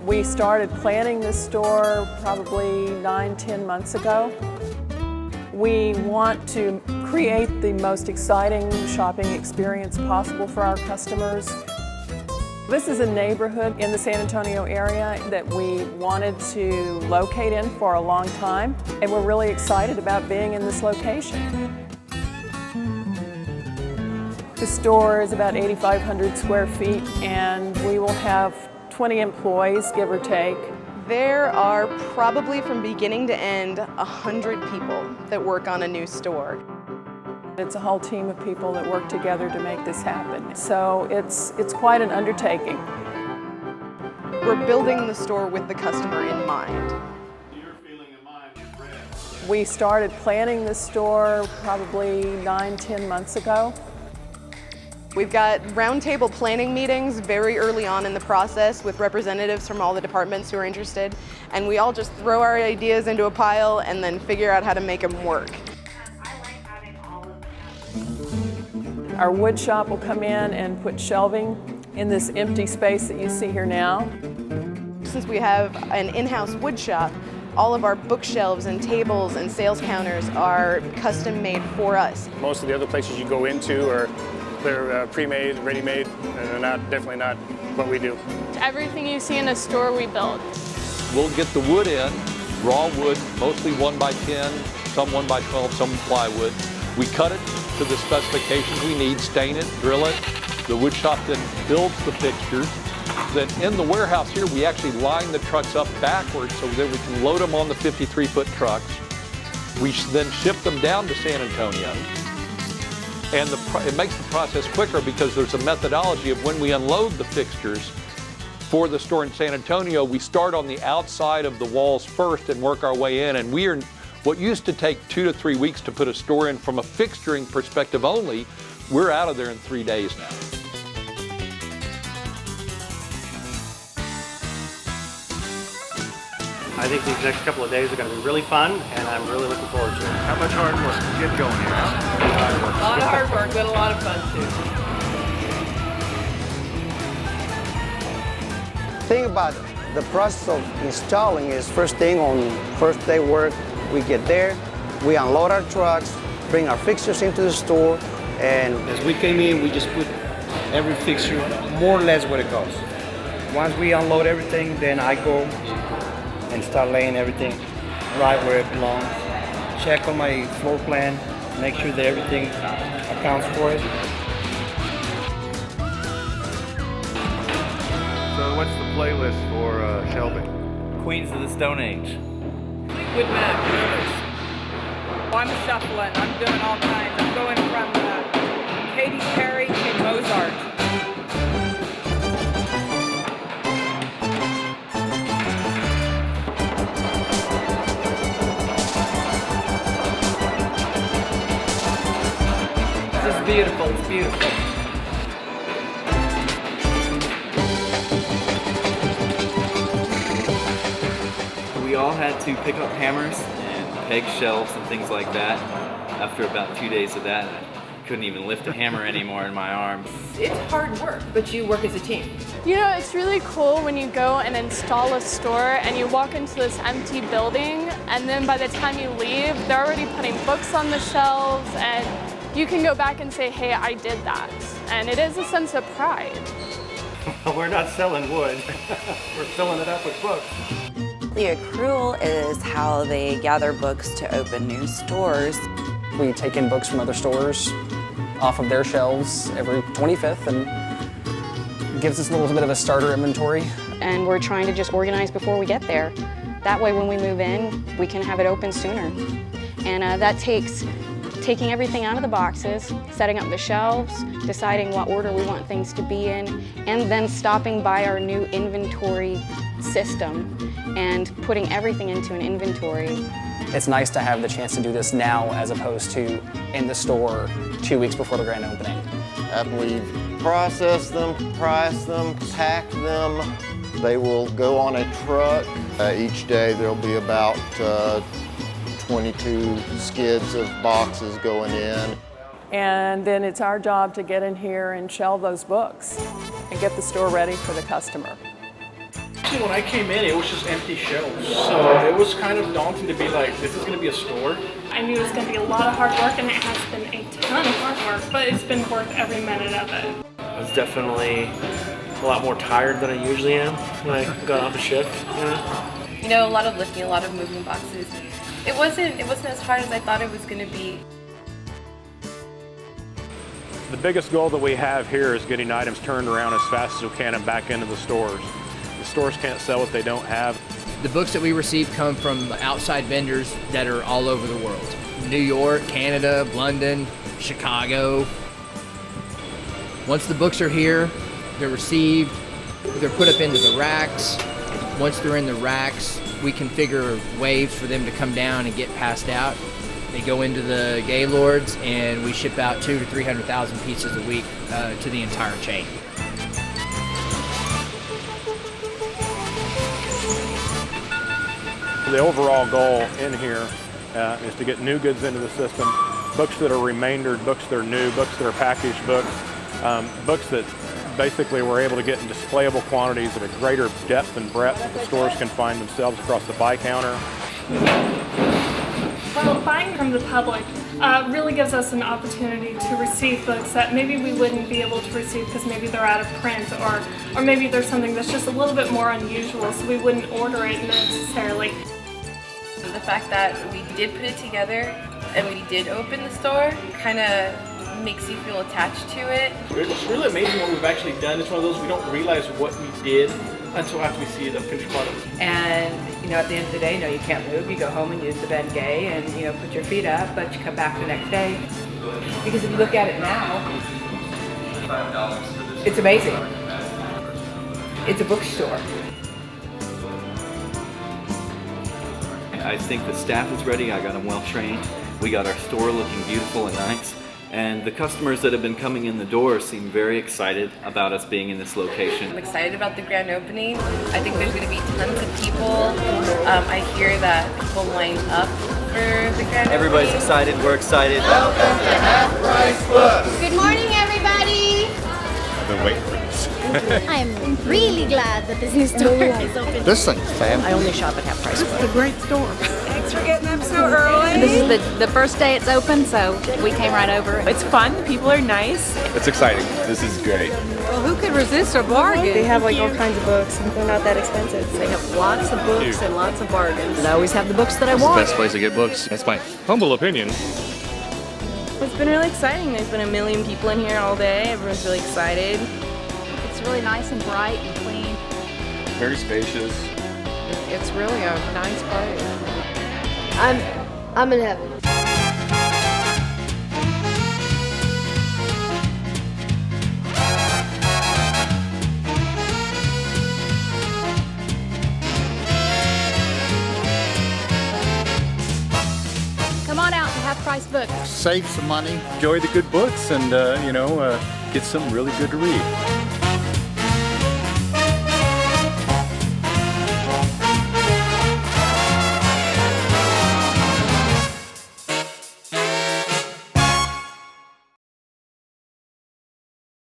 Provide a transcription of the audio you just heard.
We started planning this store probably 9-10 months ago. We want to create the most exciting shopping experience possible for our customers. This is a neighborhood in the San Antonio area that we wanted to locate in for a long time, and we're really excited about being in this location. The store is about 8,500 square feet, and we will have 20 employees, give or take. There are probably from beginning to end 100 people that work on a new store. It's a whole team of people that work together to make this happen. So it's quite an undertaking. We're building the store with the customer in mind. Your feeling of mine is red. We started planning this store probably 9-10 months ago. We've got roundtable planning meetings very early on in the process with representatives from all the departments who are interested, and we all just throw our ideas into a pile and then figure out how to make them work. Our wood shop will come in and put shelving in this empty space that you see here now. Since we have an in-house wood shop, all of our bookshelves and tables and sales counters are custom made for us. Most of the other places you go into they're pre-made, ready-made, and they're definitely not what we do. Everything you see in a store we build. We'll get the wood in, raw wood, mostly 1x10, some 1x12, some plywood. We cut it to the specifications we need, stain it, drill it. The wood shop then builds the fixtures. Then in the warehouse here, we actually line the trucks up backwards so that we can load them on the 53-foot trucks. We then ship them down to San Antonio. And it makes the process quicker because there's a methodology of when we unload the fixtures for the store in San Antonio, we start on the outside of the walls first and work our way in. And what used to take 2 to 3 weeks to put a store in from a fixturing perspective only, we're out of there in 3 days now. I think these next couple of days are going to be really fun, and I'm really looking forward to it. How much hard work to get going here? A lot of hard work, but a lot of fun too. The thing about the process of installing is first day work, we get there, we unload our trucks, bring our fixtures into the store, and as we came in, we just put every fixture more or less what it costs. Once we unload everything, then I go and start laying everything right where it belongs. Check on my floor plan, make sure that everything accounts for it. So what's the playlist for shelving? Queens of the Stone Age. Fleetwood Mac, I'm shuffling, I'm doing all kinds. I'm going from Katy Perry to Mozart. It's beautiful, it's beautiful. We all had to pick up hammers and peg shelves and things like that. After about 2 days of that, I couldn't even lift a hammer anymore in my arms. It's hard work, but you work as a team. You know, it's really cool when you go and install a store and you walk into this empty building, and then by the time you leave, they're already putting books on the shelves, and you can go back and say, hey, I did that. And it is a sense of pride. We're not selling wood, we're filling it up with books. The accrual is how they gather books to open new stores. We take in books from other stores off of their shelves every 25th and gives us a little bit of a starter inventory. And we're trying to just organize before we get there. That way when we move in, we can have it open sooner. And that takes taking everything out of the boxes, setting up the shelves, deciding what order we want things to be in, and then stopping by our new inventory system and putting everything into an inventory. It's nice to have the chance to do this now as opposed to in the store 2 weeks before the grand opening. After we've processed them, priced them, packed them, they will go on a truck. Each day there'll be about 22 skids of boxes going in. And then it's our job to get in here and shelve those books and get the store ready for the customer. Actually, when I came in, it was just empty shelves. So it was kind of daunting to be like, this is going to be a store. I knew it was going to be a lot of hard work, and it has been a ton of hard work, but it's been worth every minute of it. I was definitely a lot more tired than I usually am when I got off a shift. You know, a lot of lifting, a lot of moving boxes. It wasn't as hard as I thought it was going to be. The biggest goal that we have here is getting items turned around as fast as we can and back into the stores. The stores can't sell what they don't have. The books that we receive come from outside vendors that are all over the world. New York, Canada, London, Chicago. Once the books are here, they're received, they're put up into the racks. Once they're in the racks, we configure waves for them to come down and get passed out. They go into the Gaylords, and we ship out 200,000 to 300,000 pieces a week to the entire chain. The overall goal in here is to get new goods into the system, books that are remaindered, books that are new, books that are packaged books, books that basically we're able to get in displayable quantities at a greater depth and breadth that the stores can find themselves across the buy counter. Well, buying from the public really gives us an opportunity to receive books that maybe we wouldn't be able to receive because maybe they're out of print, or maybe there's something that's just a little bit more unusual, so we wouldn't order it necessarily. The fact that we did put it together and we did open the store kind of makes you feel attached to it. It's really amazing what we've actually done. It's one of those we don't realize what we did until after we see the finished product. And you know, at the end of the day, no, you can't move. You go home and use the Ben Gay and you know, put your feet up, but you come back the next day. Because if you look at it now, it's amazing. It's a bookstore. I think the staff is ready. I got them well trained. We got our store looking beautiful and nice. And the customers that have been coming in the door seem very excited about us being in this location. I'm excited about the grand opening. I think there's going to be tons of people. I hear that people line up for the grand Everybody's opening. excited. We're excited. Welcome to Half Price Books. Good morning, everybody. I've been waiting for this. I am really glad that this new store is open. This thing's fan. I only shop at Half Price. It's a great store. Thanks for getting up so early. This is the first day it's open, so we came right over. It's fun. People are nice. It's exciting. This is great. Well, who could resist a bargain? They have like all kinds of books, and they're not that expensive. They have lots of books and lots of bargains. And I always have the books that I want. Best place to get books. That's my humble opinion. It's been really exciting. There's been a million people in here all day. Everyone's really excited. It's really nice and bright and clean. Very spacious. It's really a nice place. I'm in heaven. Come on out to Half Price Books. Save some money. Enjoy the good books and, get something really good to read.